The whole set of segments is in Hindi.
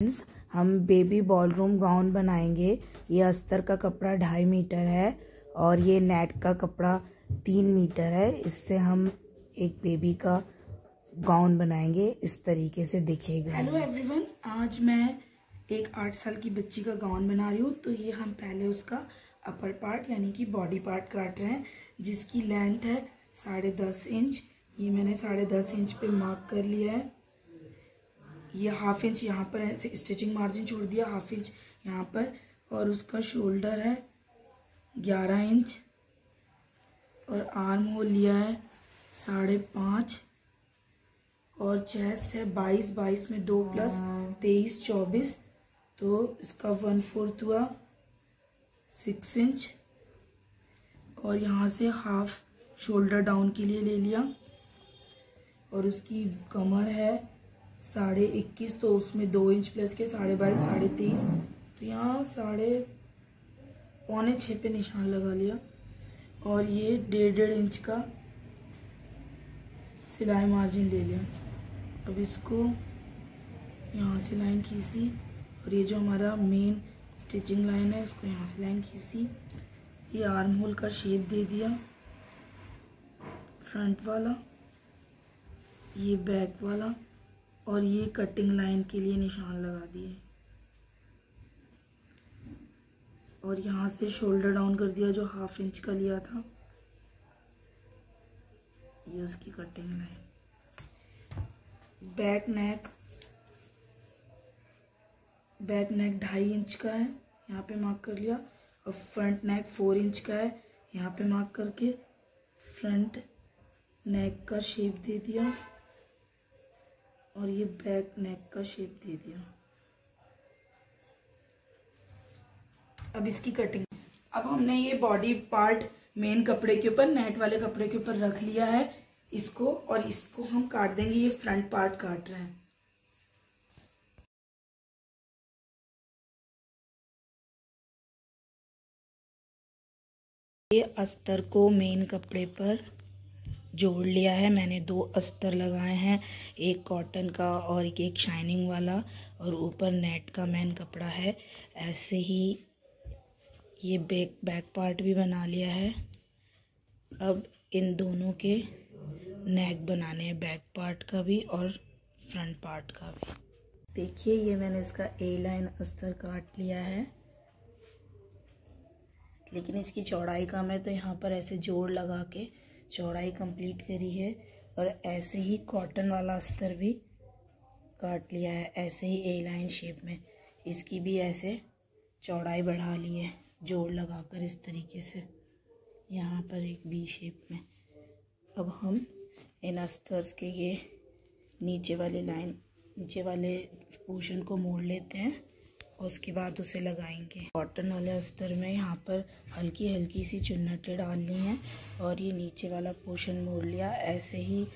फ्रेंड्स, हम बेबी बॉलरूम गाउन बनाएंगे। ये अस्तर का कपड़ा 2.5 मीटर है और ये नेट का कपड़ा 3 मीटर है। इससे हम एक बेबी का गाउन बनाएंगे, इस तरीके से दिखेगा। हेलो एवरीवन, आज मैं एक 8 साल की बच्ची का गाउन बना रही हूँ। तो ये हम पहले उसका अपर पार्ट यानी कि बॉडी पार्ट काट रहे हैं, जिसकी लेंथ है 10.5 इंच। ये मैंने 10.5 इंच पे मार्क कर लिया है। ये 1/2 इंच यहाँ पर ऐसे स्टिचिंग मार्जिन छोड़ दिया, 1/2 इंच यहाँ पर। और उसका शोल्डर है 11 इंच और आर्म होल लिया है 5.5 और चेस्ट है 22 में 2 प्लस 23 24, तो इसका 1/4 हुआ 6 इंच। और यहाँ से हाफ शोल्डर डाउन के लिए ले लिया। और उसकी कमर है 21.5, तो उसमें 2 इंच प्लस के 22.5 23, तो यहाँ 5.25 पे निशान लगा लिया। और ये 1.5 इंच का सिलाई मार्जिन ले लिया। अब इसको यहाँ से लाइन खींच दी और ये जो हमारा मेन स्टिचिंग लाइन है उसको यहाँ से लाइन खींच दी। ये आर्म होल का शेप दे दिया, फ्रंट वाला, ये बैक वाला, और ये कटिंग लाइन के लिए निशान लगा दिए। और यहाँ से शोल्डर डाउन कर दिया जो 1/2 इंच का लिया था, ये उसकी cutting line. Back neck 2.5 inch का है, यहाँ पे मार्क कर लिया। और फ्रंट नेक 4 इंच का है, यहाँ पे मार्क करके फ्रंट नेक का शेप दे दिया। और ये बैक नेक का शेप दे दिया। अब इसकी कटिंग, अब हमने ये बॉडी पार्ट मेन कपड़े के ऊपर, नेट वाले कपड़े के ऊपर रख लिया है इसको, और इसको हम काट देंगे। ये फ्रंट पार्ट काट रहे हैं। ये अस्तर को मेन कपड़े पर जोड़ लिया है। मैंने 2 अस्तर लगाए हैं, एक कॉटन का और एक शाइनिंग वाला, और ऊपर नेट का मेन कपड़ा है। ऐसे ही ये बैक पार्ट भी बना लिया है। अब इन दोनों के नेक बनाने हैं, बैक पार्ट का भी और फ्रंट पार्ट का भी। देखिए, ये मैंने इसका ए लाइन अस्तर काट लिया है, लेकिन इसकी चौड़ाई कम है, तो यहाँ पर ऐसे जोड़ लगा के चौड़ाई कंप्लीट करी है। और ऐसे ही कॉटन वाला अस्तर भी काट लिया है, ऐसे ही ए लाइन शेप में। इसकी भी ऐसे चौड़ाई बढ़ा ली है जोड़ लगाकर, इस तरीके से यहाँ पर एक बी शेप में। अब हम इन अस्तर्स के ये नीचे वाले पोर्शन को मोड़ लेते हैं और उसके बाद उसे लगाएंगे। कॉटन वाले अस्तर में यहाँ पर हल्की हल्की सी चुन्नटें डालनी है और ये नीचे वाला पोर्शन मोड़ लिया। ऐसे ही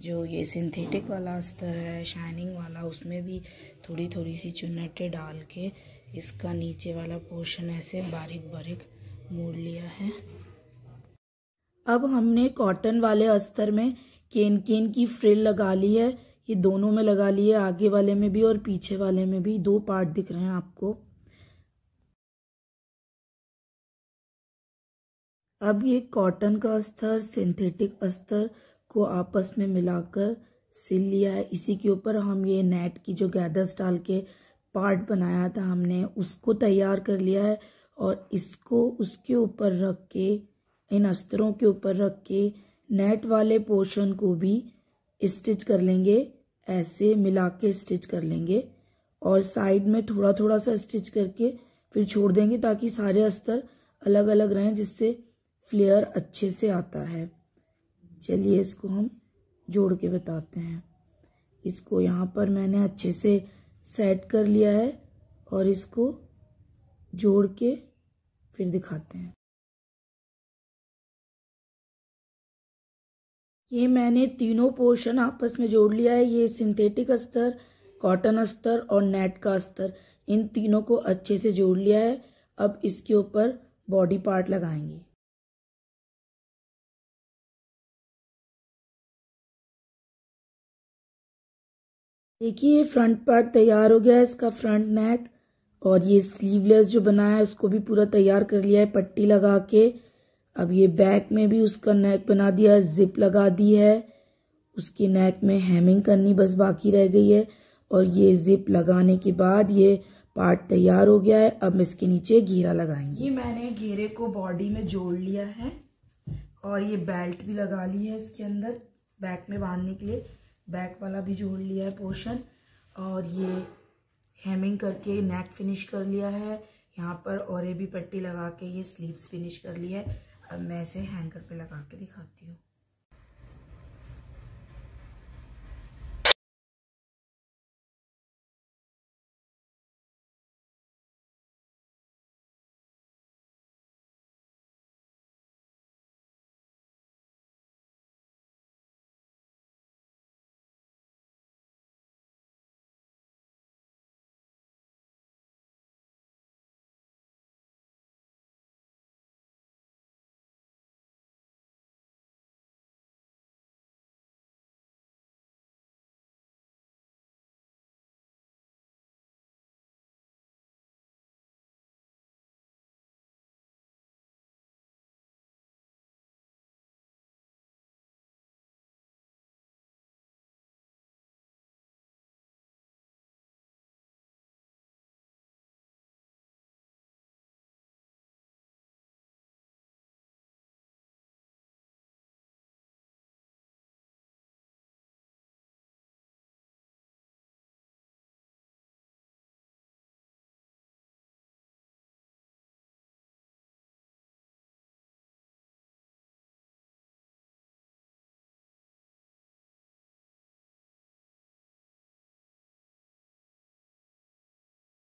जो ये सिंथेटिक वाला अस्तर है, शाइनिंग वाला, उसमें भी थोड़ी थोड़ी सी चुन्नटें डाल के इसका नीचे वाला पोर्शन ऐसे बारीक बारीक मोड़ लिया है। अब हमने कॉटन वाले अस्तर में केन केन की फ्रिल लगा ली है। ये दोनों में लगा लिए, आगे वाले में भी और पीछे वाले में भी। 2 पार्ट दिख रहे हैं आपको। अब ये कॉटन का अस्तर सिंथेटिक अस्तर को आपस में मिलाकर सिल लिया है। इसी के ऊपर हम ये नेट की जो गैदर्स डाल के पार्ट बनाया था हमने, उसको तैयार कर लिया है। और इसको उसके ऊपर रख के, इन अस्तरों के ऊपर रख के नेट वाले पोर्शन को भी स्टिच कर लेंगे। ऐसे मिला के स्टिच कर लेंगे और साइड में थोड़ा थोड़ा सा स्टिच करके फिर छोड़ देंगे, ताकि सारे अस्तर अलग अलग रहें, जिससे फ्लेयर अच्छे से आता है। चलिए इसको हम जोड़ के बताते हैं। इसको यहाँ पर मैंने अच्छे से सेट कर लिया है और इसको जोड़ के फिर दिखाते हैं। ये मैंने तीनों पोर्शन आपस में जोड़ लिया है। ये सिंथेटिक अस्तर, कॉटन अस्तर और नेट का अस्तर, इन तीनों को अच्छे से जोड़ लिया है। अब इसके ऊपर बॉडी पार्ट लगाएंगे। देखिए फ्रंट पार्ट तैयार हो गया है, इसका फ्रंट नेक। और ये स्लीवलेस जो बनाया है उसको भी पूरा तैयार कर लिया है पट्टी लगा के। अब ये बैक में भी उसका नेक बना दिया है, जिप लगा दी है, उसके नेक में हेमिंग करनी बस बाकी रह गई है। और ये जिप लगाने के बाद ये पार्ट तैयार हो गया है। अब इसके नीचे घेरा लगाएंगे। ये मैंने घेरे को बॉडी में जोड़ लिया है और ये बेल्ट भी लगा ली है इसके अंदर बैक में बांधने के लिए। बैक वाला भी जोड़ लिया है पोर्शन और ये हेमिंग करके नेक फिनिश कर लिया है यहाँ पर। और ये भी पट्टी लगा के ये स्लीव्स फिनिश कर लिया है। अब मैं इसे हैंगर पे लगा के दिखाती हूँ।